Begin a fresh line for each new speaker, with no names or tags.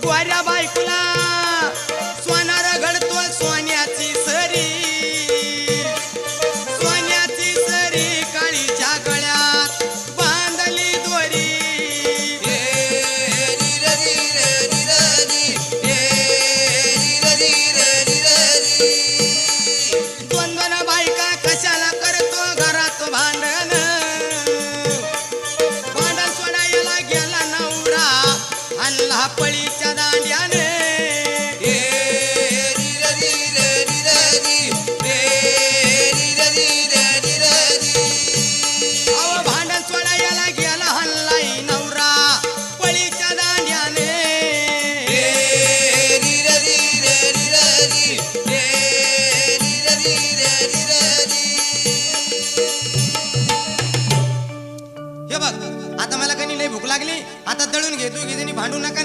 वाऱ्या बायकुला सोनार घडतो सोन्याची सरी, सोन्याची सरी काळीच्या गळ्यात बांधली दोरी। दोन दोन बायका कशाला करतो घरात भांडण, भांडण सोडायला गेला नवरा आणला पळीच्या दांड्याने। भांडण सोडायला गेला हल्लाई नवरा पळीच्या दांड्याने। हे बघ आता मला कधी लय भूक लागली, आता दळून घेतो की भांडू नका।